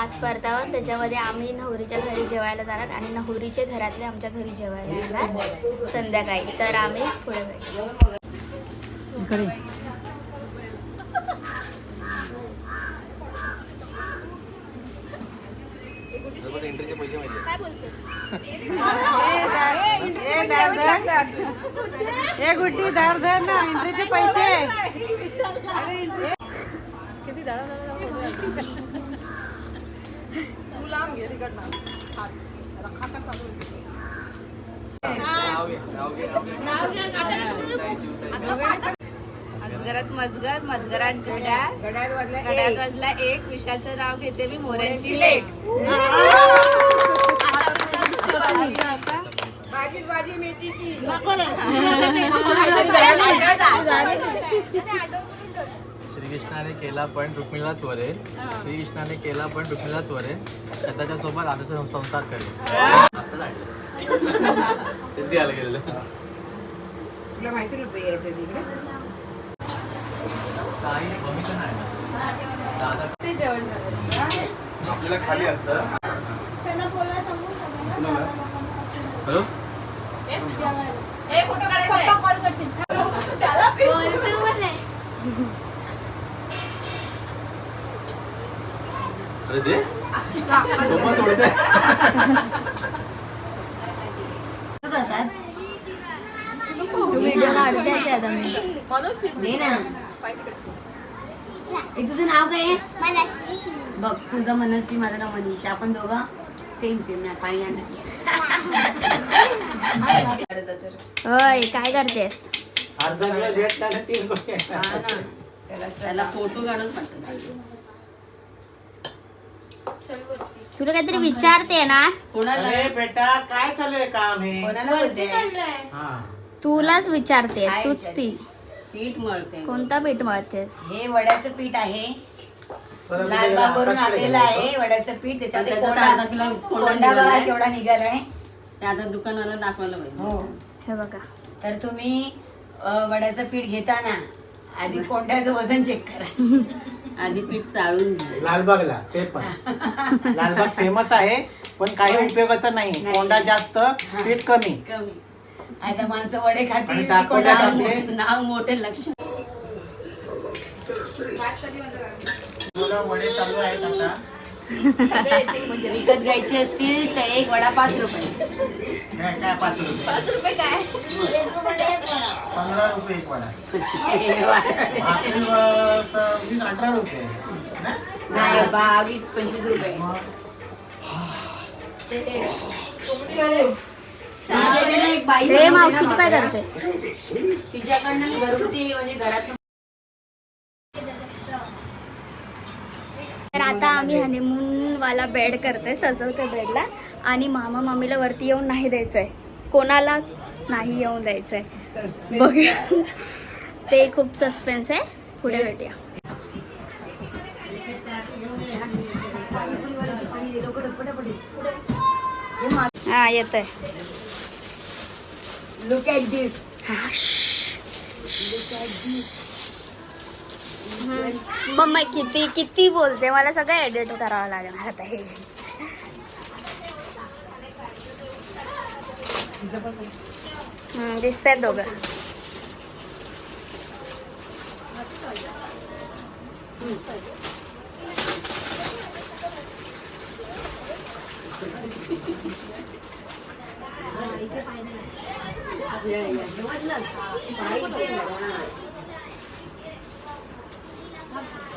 5 परतावा, त्याच्यामध्ये आम्ही नवरीच्या घरी जेवायला जाणार आणि नवरीचे घरातले आमच्या घरी जेवायला येणार संध्याकाळी. तर आम्ही पुढे भेटू. इकडे काय बोलते? गुड्डी धर धर ना एंट्रीचे पैसे किती अजगरात मजगर, मजगरात घड्याळ, घड्याळात वाजला 1. विशालचं नाव घेते मी मोऱ्यांची लेक. भाजी मेथीची. श्रीकृष्णाने केला पण रुक्मिणीलाच वरेल, श्रीकृष्णाने केला पण रुक्मिणीलाच वरेल, स्वतःच्या सोबत आदर्श संसार करेल. तेच यायला गेलेलं. तुला माहिती नव्हतं यायचं तिकडे. काही भूमिका नाही दादा ते जेवण आपल्याला खाली असतं. हॅलो फोटो काढायचा कॉल करतील. अरे दे पण तोडते. तुझं नाव काय आहे? बघ तुझं मनस्वी, माझं नाव मनीषा. आपण दोघं सेम नाही पाणी होय, काय करतेस? त्याला फोटो काढून पाठवतो. तुला काहीतरी विचारते ना? कोणाला बेटा काय चालू आहे काम हे? कोणाला बोलते? तुलाच विचारते. काय तूच विचारते? ती पीठ मळते. कोणता पीठ मळतेस? हे वड्याचं पीठ आहे, लालबागवरून आलेलं आहे वड्याचं पीठ. त्याच्यामध्ये कोंडा बघा केवढा निघालाय. ते आता दुकानवाला दाखवायला पाहिजे. हो, हे बघा. तर तुम्ही वड्याचं पीठ घेताना आधी कोंड्याचं वजन चेक करा. आधी पीठ चाळून घ्या. लालबागला ते पण लालबाग फेमस आहे पण काही उपयोगाचं नाही. कोंडा जास्त पीठ कमी. कमी. आता माणसं वडे खातील, आणि दाखवल्या कोंडा टाकले. नाव मोठे लक्ष. तुला वडे चालू आहेत आता. म्हणजे विकत घ्यायचे असतील तर एक वडा 5 रुपये. काय 5 रुपये? 5 रुपये काय? 15 रुपये एक वडा. आपली 20-18 रुपये ना? नाही 22-25 रुपये. एक बाई रे मावशी, तू काय करते? तिच्याकडनं मी घरगुती म्हणजे घरात. तर आता आम्ही हनीमून वाला बेड करते, सजवते बेडला. आणि मामा मामीला वरती येऊन नाही द्यायचंय, कोणाला नाही येऊन द्यायचंय. बघ, ते खूप सस्पेन्स आहे. पुढे भेटूया. हा येत आहे. Look at this. मम्मा किती किती बोलते, मला सगळं एडिट करावं लागणार आता हे. दिसतायत दोघं.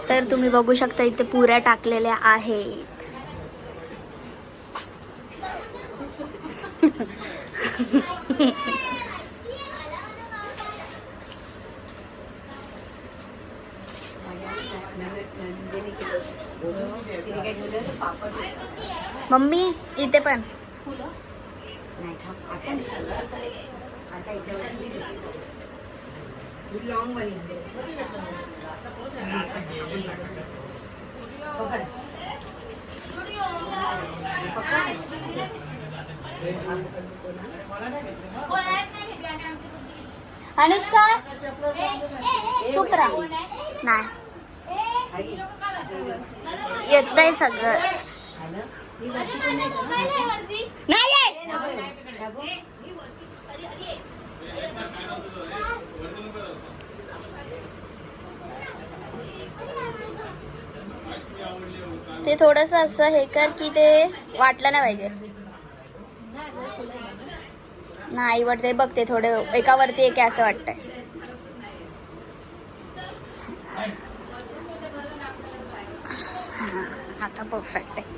तर तुम्ही बघू शकता इथे पुऱ्या टाकलेल्या आहेत. मम्मी इथे पण अनुष्का चुप राहा. नाही येत आहे सगळं. झालं मी वरती पण नाही करू ना. नाही आहे. टाकू? ते थोडस असं हे कर की ते वाटलं नाही पाहिजे. नाही वाटते बघ ते थोडे एकावरती एक आहे असं वाटतंय. हा, आता परफेक्ट आहे.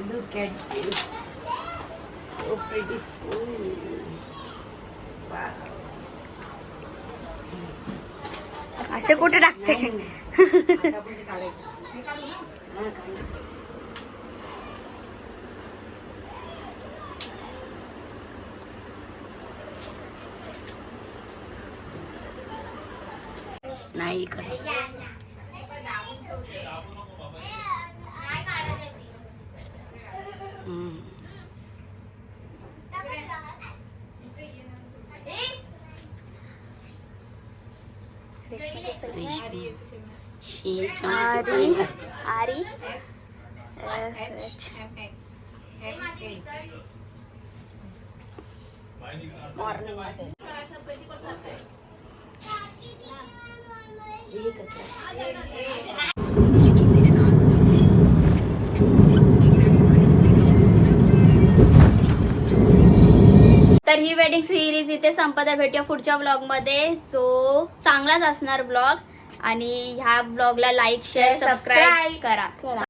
Look at this. So beautiful. Wow. असे कुठे टाकते. आता आपण ते काढायचं. हा, काढ. नाही खरंच. आरी आरी SH. मॉर्निंग मध्ये तर ही वेडिंग सिरीज इथे संपत आहे. भेटूया पुढच्या व्लॉगमध्ये. सो चांगलाच असणार व्लॉग आणि ह्या व्लॉगला लाईक शेअर सबस्क्राईब करा.